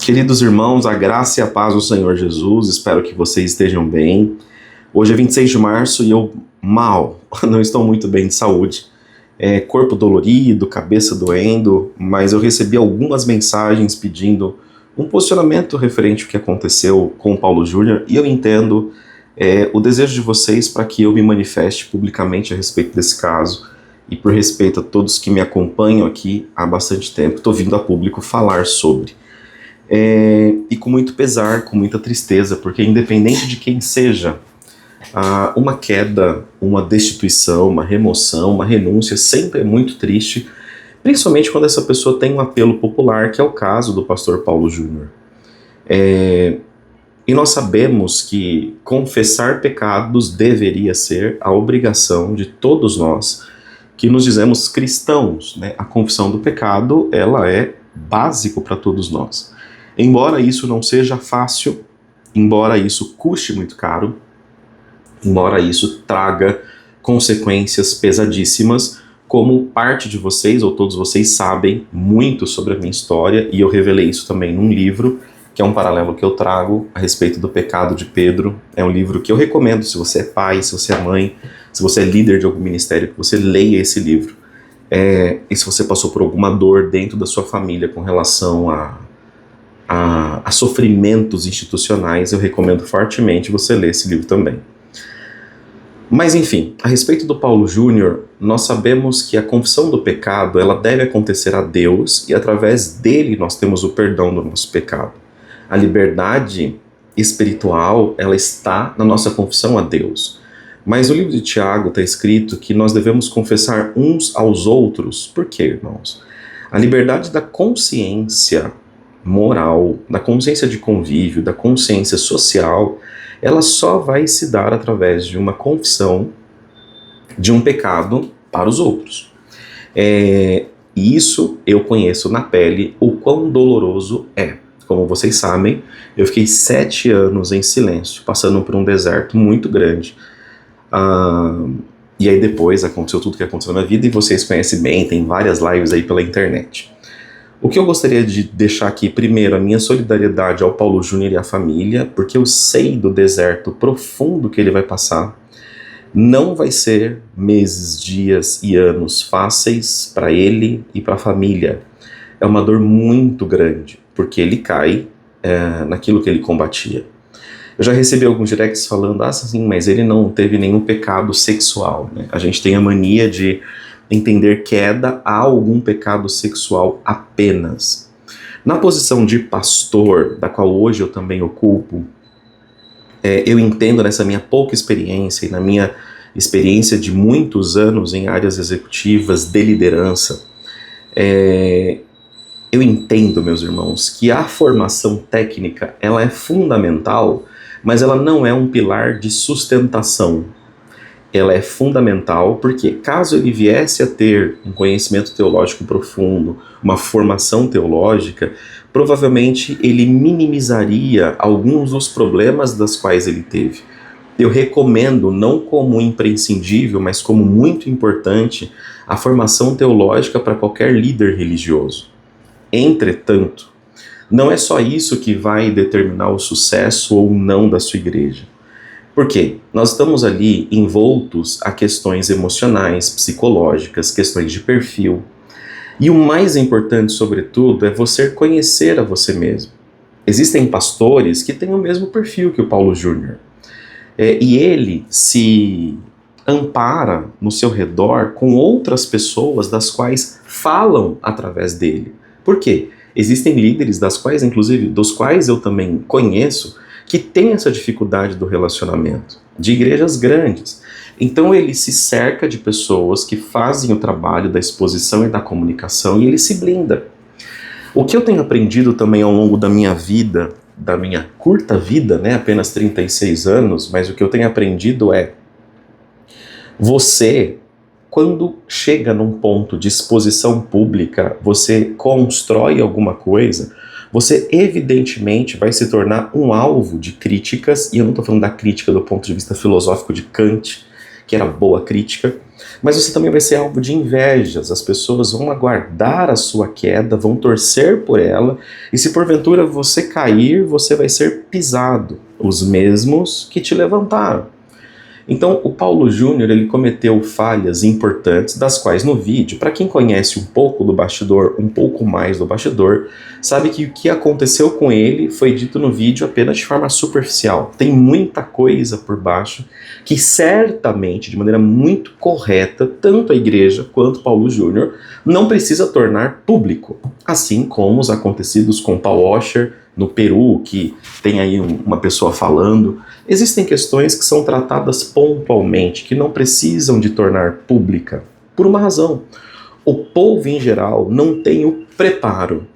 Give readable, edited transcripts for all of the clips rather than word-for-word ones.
Queridos irmãos, a graça e a paz do Senhor Jesus, espero que vocês estejam bem. Hoje é 26 de março e eu não estou muito bem de saúde. Corpo dolorido, cabeça doendo, mas eu recebi algumas mensagens pedindo um posicionamento referente ao que aconteceu com o Paulo Júnior e eu entendo o desejo de vocês para que eu me manifeste publicamente a respeito desse caso e por respeito a todos que me acompanham aqui há bastante tempo, estou vindo a público falar sobre. E com muito pesar, com muita tristeza, porque independente de quem seja, uma queda, uma destituição, uma remoção, uma renúncia sempre é muito triste, principalmente quando essa pessoa tem um apelo popular, que é o caso do pastor Paulo Júnior. E nós sabemos que confessar pecados deveria ser a obrigação de todos nós que nos dizemos cristãos, né? A confissão do pecado, ela é básico para todos nós. Embora isso não seja fácil, embora isso custe muito caro, embora isso traga consequências pesadíssimas, como parte de vocês, ou todos vocês sabem muito sobre a minha história, e eu revelei isso também num livro, que é um paralelo que eu trago a respeito do pecado de Pedro. É um livro que eu recomendo, se você é pai, se você é mãe, se você é líder de algum ministério, que você leia esse livro. E se você passou por alguma dor dentro da sua família com relação a sofrimentos institucionais, eu recomendo fortemente você ler esse livro também. Mas enfim, a respeito do Paulo Júnior, nós sabemos que a confissão do pecado, ela deve acontecer a Deus, e através dele nós temos o perdão do nosso pecado. A liberdade espiritual, ela está na nossa confissão a Deus. Mas no livro de Tiago está escrito que nós devemos confessar uns aos outros. Por quê, irmãos? A liberdade da consciência moral, da consciência de convívio, da consciência social, ela só vai se dar através de uma confissão de um pecado para os outros. E isso eu conheço na pele o quão doloroso é. Como vocês sabem, eu fiquei 7 anos em silêncio, passando por um deserto muito grande. E aí depois aconteceu tudo o que aconteceu na minha vida e vocês conhecem bem, tem várias lives aí pela internet. O que eu gostaria de deixar aqui, primeiro, a minha solidariedade ao Paulo Júnior e à família, porque eu sei do deserto profundo que ele vai passar. Não vai ser meses, dias e anos fáceis para ele e para a família. É uma dor muito grande, porque ele cai naquilo que ele combatia. Eu já recebi alguns directs falando, sim, mas ele não teve nenhum pecado sexual, né? A gente tem a mania de entender queda a algum pecado sexual apenas. Na posição de pastor, da qual hoje eu também ocupo, eu entendo nessa minha pouca experiência e na minha experiência de muitos anos em áreas executivas de liderança, eu entendo, meus irmãos, que a formação técnica ela é fundamental, mas ela não é um pilar de sustentação. Ela é fundamental porque, caso ele viesse a ter um conhecimento teológico profundo, uma formação teológica, provavelmente ele minimizaria alguns dos problemas das quais ele teve. Eu recomendo, não como imprescindível, mas como muito importante, a formação teológica para qualquer líder religioso. Entretanto, não é só isso que vai determinar o sucesso ou não da sua igreja. Por quê? Nós estamos ali envoltos a questões emocionais, psicológicas, questões de perfil. E o mais importante, sobretudo, é você conhecer a você mesmo. Existem pastores que têm o mesmo perfil que o Paulo Júnior. E ele se ampara no seu redor com outras pessoas das quais falam através dele. Por quê? Existem líderes dos quais eu também conheço, que têm essa dificuldade do relacionamento, de igrejas grandes. Então ele se cerca de pessoas que fazem o trabalho da exposição e da comunicação e ele se blinda. O que eu tenho aprendido também ao longo da minha vida, da minha curta vida, né, apenas 36 anos, mas o que eu tenho aprendido é: você, quando chega num ponto de exposição pública, você constrói alguma coisa, você evidentemente vai se tornar um alvo de críticas, e eu não estou falando da crítica do ponto de vista filosófico de Kant, que era boa crítica, Mas você também vai ser alvo de invejas. As pessoas vão aguardar a sua queda, vão torcer por ela, e se porventura você cair, você vai ser pisado, os mesmos que te levantaram. Então, o Paulo Júnior, ele cometeu falhas importantes, das quais no vídeo, para quem conhece um pouco do bastidor, um pouco mais do bastidor, sabe que o que aconteceu com ele foi dito no vídeo apenas de forma superficial. Tem muita coisa por baixo que certamente, de maneira muito correta, tanto a igreja quanto Paulo Júnior não precisa tornar público. Assim como os acontecidos com Paul Washer no Peru, que tem aí uma pessoa falando. Existem questões que são tratadas pontualmente, que não precisam de tornar pública, por uma razão. O povo em geral não tem o preparo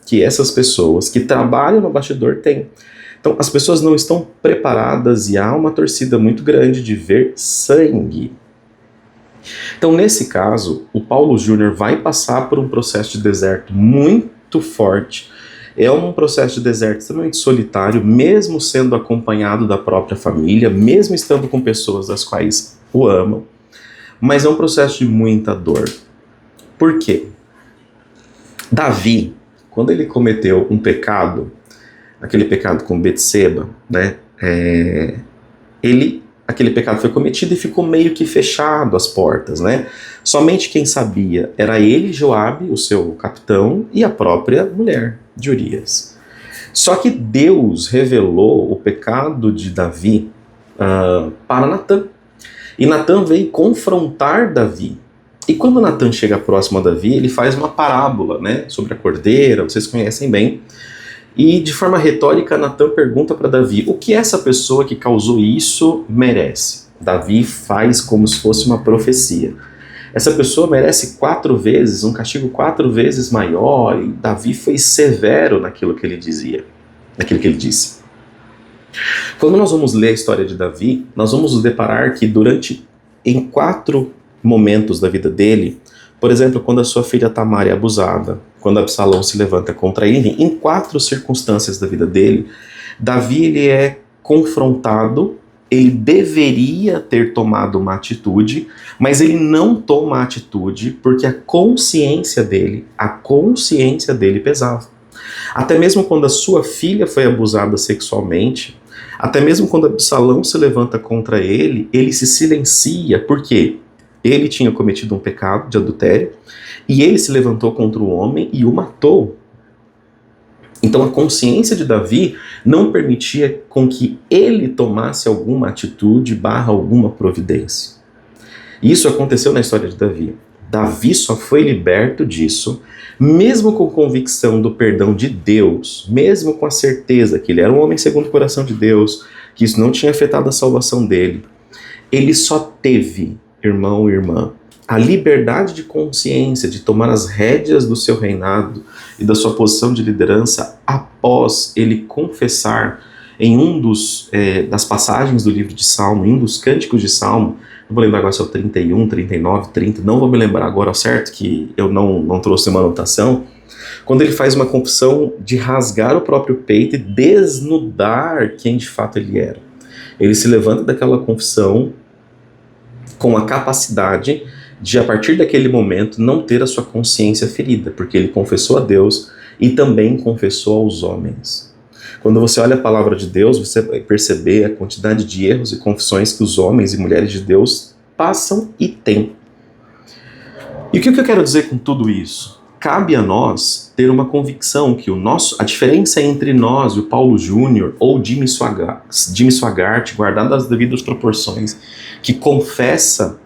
que essas pessoas que trabalham no bastidor têm. Então as pessoas não estão preparadas e há uma torcida muito grande de ver sangue. Então nesse caso, o Paulo Júnior vai passar por um processo de deserto muito forte. É um processo de deserto extremamente solitário, mesmo sendo acompanhado da própria família, mesmo estando com pessoas das quais o amam, mas é um processo de muita dor. Por quê? Davi, quando ele cometeu um pecado, aquele pecado com Betseba, né, aquele pecado foi cometido e ficou meio que fechado as portas, né? Somente quem sabia era ele, Joabe, o seu capitão, e a própria mulher de Urias. Só que Deus revelou o pecado de Davi para Natã. E Natã veio confrontar Davi. E quando Natã chega próximo a Davi, ele faz uma parábola, né, sobre a cordeira, vocês conhecem bem. E de forma retórica, Natã pergunta para Davi, o que essa pessoa que causou isso merece? Davi faz como se fosse uma profecia. Essa pessoa merece 4 vezes, um castigo 4 vezes maior, e Davi foi severo naquilo que ele dizia, naquilo que ele disse. Quando nós vamos ler a história de Davi, nós vamos nos deparar que em 4 momentos da vida dele, por exemplo, quando a sua filha Tamar é abusada, quando Absalão se levanta contra ele, em 4 circunstâncias da vida dele, Davi ele é confrontado, ele deveria ter tomado uma atitude, mas ele não toma a atitude porque a consciência dele pesava. Até mesmo quando a sua filha foi abusada sexualmente, até mesmo quando Absalão se levanta contra ele, ele se silencia, porque ele tinha cometido um pecado de adultério, e ele se levantou contra o homem e o matou. Então a consciência de Davi não permitia com que ele tomasse alguma atitude / alguma providência. Isso aconteceu na história de Davi. Davi só foi liberto disso, mesmo com convicção do perdão de Deus, mesmo com a certeza que ele era um homem segundo o coração de Deus, que isso não tinha afetado a salvação dele. Ele só teve, irmão e irmã, a liberdade de consciência de tomar as rédeas do seu reinado e da sua posição de liderança após ele confessar em das passagens do livro de Salmo, em um dos cânticos de Salmo, não vou lembrar agora se é o 31, 39, 30, não vou me lembrar agora ao certo, que eu não trouxe uma anotação, quando ele faz uma confissão de rasgar o próprio peito e desnudar quem de fato ele era. Ele se levanta daquela confissão com a capacidade de, a partir daquele momento, não ter a sua consciência ferida, porque ele confessou a Deus e também confessou aos homens. Quando você olha a palavra de Deus, você vai perceber a quantidade de erros e confissões que os homens e mulheres de Deus passam e têm. E o que eu quero dizer com tudo isso? Cabe a nós ter uma convicção que a diferença entre nós e o Paulo Júnior ou Jimmy Swaggart, guardadas as devidas proporções, que confessa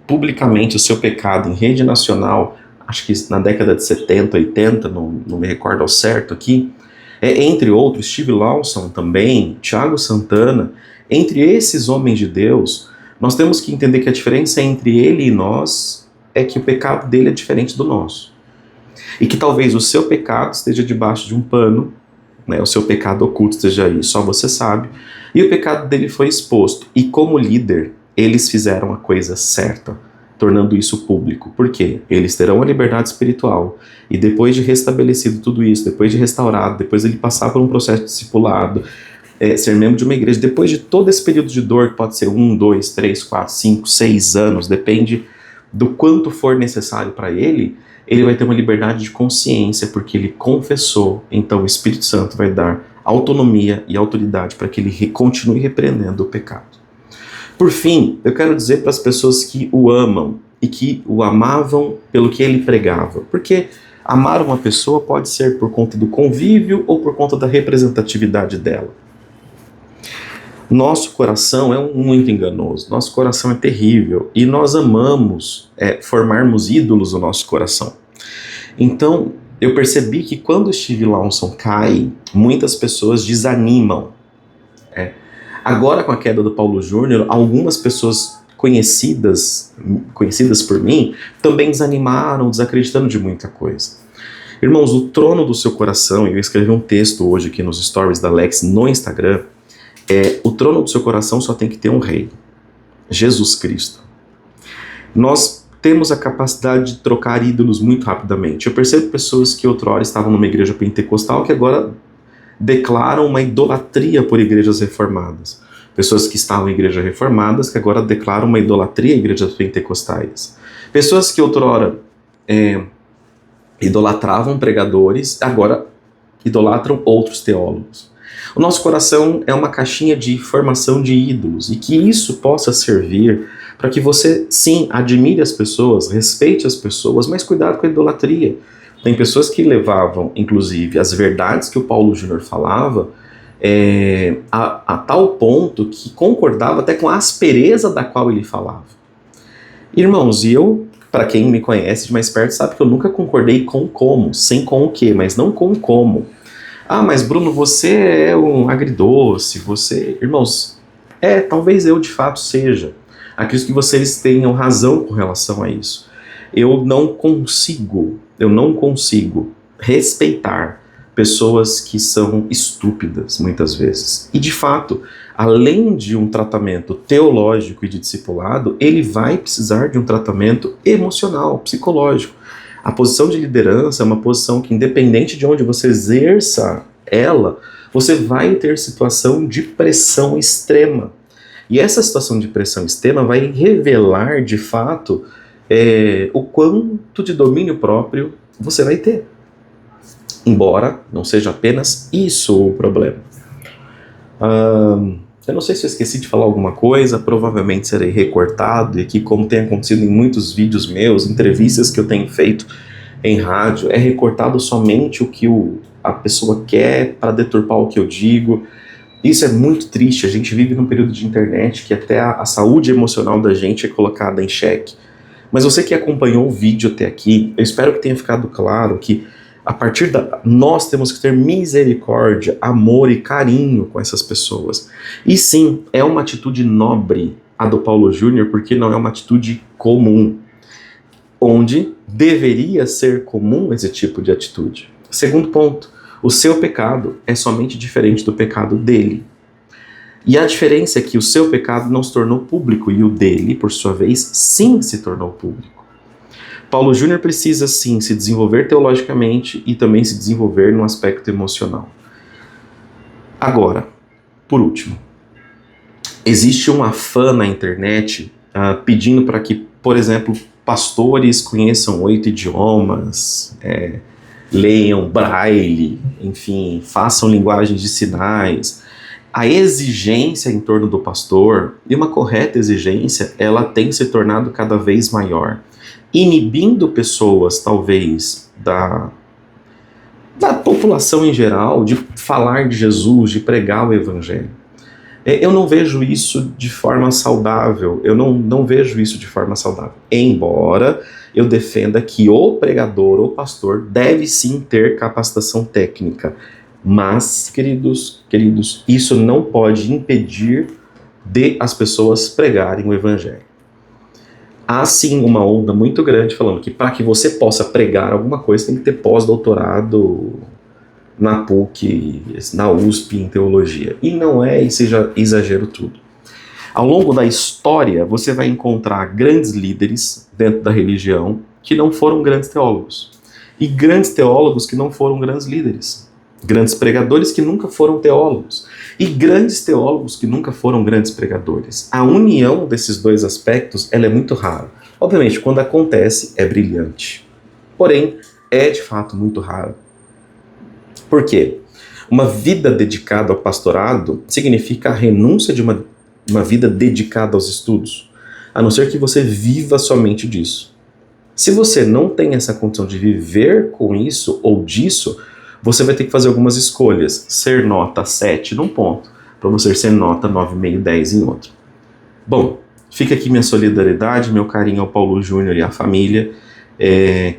publicamente o seu pecado em rede nacional, acho que na década de 70, 80, não me recordo ao certo aqui, entre outros, Steve Lawson também, Thiago Santana, entre esses homens de Deus, nós temos que entender que a diferença entre ele e nós é que o pecado dele é diferente do nosso. E que talvez o seu pecado esteja debaixo de um pano, né, o seu pecado oculto esteja aí, só você sabe, e o pecado dele foi exposto. E como líder, eles fizeram a coisa certa, tornando isso público. Por quê? Eles terão a liberdade espiritual. E depois de restabelecido tudo isso, depois de restaurado, depois de ele passar por um processo de discipulado, ser membro de uma igreja, depois de todo esse período de dor, que pode ser 1, 2, 3, 4, 5, 6 anos, depende do quanto for necessário para ele, ele vai ter uma liberdade de consciência, porque ele confessou. Então o Espírito Santo vai dar autonomia e autoridade para que ele continue repreendendo o pecado. Por fim, eu quero dizer para as pessoas que o amam e que o amavam pelo que ele pregava, porque amar uma pessoa pode ser por conta do convívio ou por conta da representatividade dela. Nosso coração é muito enganoso, nosso coração é terrível e nós amamos formarmos ídolos no nosso coração. Então, eu percebi que quando o Steve Lawson cai, muitas pessoas desanimam. Agora, com a queda do Paulo Júnior, algumas pessoas conhecidas por mim, também desanimaram, desacreditando de muita coisa. Irmãos, o trono do seu coração, e eu escrevi um texto hoje aqui nos stories da Lex no Instagram, o trono do seu coração só tem que ter um rei, Jesus Cristo. Nós temos a capacidade de trocar ídolos muito rapidamente. Eu percebo pessoas que outrora estavam numa igreja pentecostal que agora declaram uma idolatria por igrejas reformadas. Pessoas que estavam em igrejas reformadas que agora declaram uma idolatria em igrejas pentecostais. Pessoas que outrora idolatravam pregadores, agora idolatram outros teólogos. O nosso coração é uma caixinha de formação de ídolos, e que isso possa servir para que você, sim, admire as pessoas, respeite as pessoas, mas cuidado com a idolatria. Tem pessoas que levavam, inclusive, as verdades que o Paulo Júnior falava a tal ponto que concordava até com a aspereza da qual ele falava. Irmãos, e eu, para quem me conhece de mais perto, sabe que eu nunca concordei com como, sem com o quê, mas não com como. Ah, mas Bruno, você é um agridoce, você... Irmãos, talvez eu de fato seja. Acredito que vocês tenham razão com relação a isso. Eu não consigo respeitar pessoas que são estúpidas, muitas vezes. E, de fato, além de um tratamento teológico e de discipulado, ele vai precisar de um tratamento emocional, psicológico. A posição de liderança é uma posição que, independente de onde você exerça ela, você vai ter situação de pressão extrema. E essa situação de pressão extrema vai revelar, de fato, o quanto de domínio próprio você vai ter. Embora não seja apenas isso o problema. Eu não sei se eu esqueci de falar alguma coisa, provavelmente serei recortado, e aqui, como tem acontecido em muitos vídeos meus, entrevistas que eu tenho feito em rádio, é recortado somente o que a pessoa quer para deturpar o que eu digo. Isso é muito triste. A gente vive num período de internet que até a saúde emocional da gente é colocada em xeque. Mas você que acompanhou o vídeo até aqui, eu espero que tenha ficado claro que nós temos que ter misericórdia, amor e carinho com essas pessoas. E sim, é uma atitude nobre a do Paulo Júnior, porque não é uma atitude comum, onde deveria ser comum esse tipo de atitude. Segundo ponto, o seu pecado é somente diferente do pecado dele. E a diferença é que o seu pecado não se tornou público e o dele, por sua vez, sim se tornou público. Paulo Júnior precisa, sim, se desenvolver teologicamente e também se desenvolver no aspecto emocional. Agora, por último, existe um afã na internet pedindo para que, por exemplo, pastores conheçam 8 idiomas, leiam braille, enfim, façam linguagens de sinais. A exigência em torno do pastor, e uma correta exigência, ela tem se tornado cada vez maior, inibindo pessoas, talvez, da população em geral, de falar de Jesus, de pregar o evangelho. Eu não vejo isso de forma saudável, embora eu defenda que o pregador ou pastor deve sim ter capacitação técnica. Mas, queridos, isso não pode impedir de as pessoas pregarem o evangelho. Há sim uma onda muito grande falando que para que você possa pregar alguma coisa tem que ter pós-doutorado na PUC, na USP em teologia. E não é esse exagero tudo. Ao longo da história, você vai encontrar grandes líderes dentro da religião que não foram grandes teólogos. E grandes teólogos que não foram grandes líderes. Grandes pregadores que nunca foram teólogos. E grandes teólogos que nunca foram grandes pregadores. A união desses dois aspectos ela é muito rara. Obviamente, quando acontece, é brilhante. Porém, é de fato muito raro. Por quê? Uma vida dedicada ao pastorado significa a renúncia de uma vida dedicada aos estudos, a não ser que você viva somente disso. Se você não tem essa condição de viver com isso ou disso, você vai ter que fazer algumas escolhas. Ser nota 7 num ponto, para você ser nota 9,5, 10 em outro. Bom, fica aqui minha solidariedade, meu carinho ao Paulo Júnior e à família.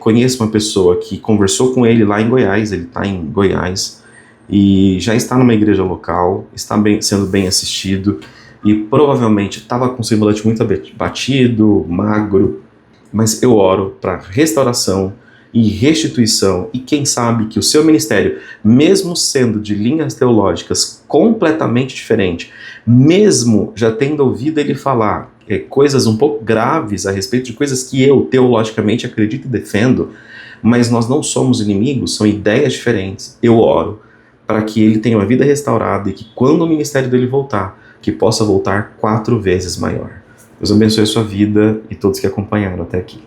Conheço uma pessoa que conversou com ele lá em Goiás, ele está em Goiás, e já está numa igreja local, está sendo bem assistido, e provavelmente estava com o semblante muito abatido, magro, mas eu oro para restauração e restituição, e quem sabe que o seu ministério, mesmo sendo de linhas teológicas completamente diferentes, mesmo já tendo ouvido ele falar coisas um pouco graves a respeito de coisas que eu teologicamente acredito e defendo, mas nós não somos inimigos, são ideias diferentes. Eu oro para que ele tenha uma vida restaurada e que quando o ministério dele voltar, que possa voltar 4 vezes maior. Deus abençoe a sua vida e todos que acompanharam até aqui.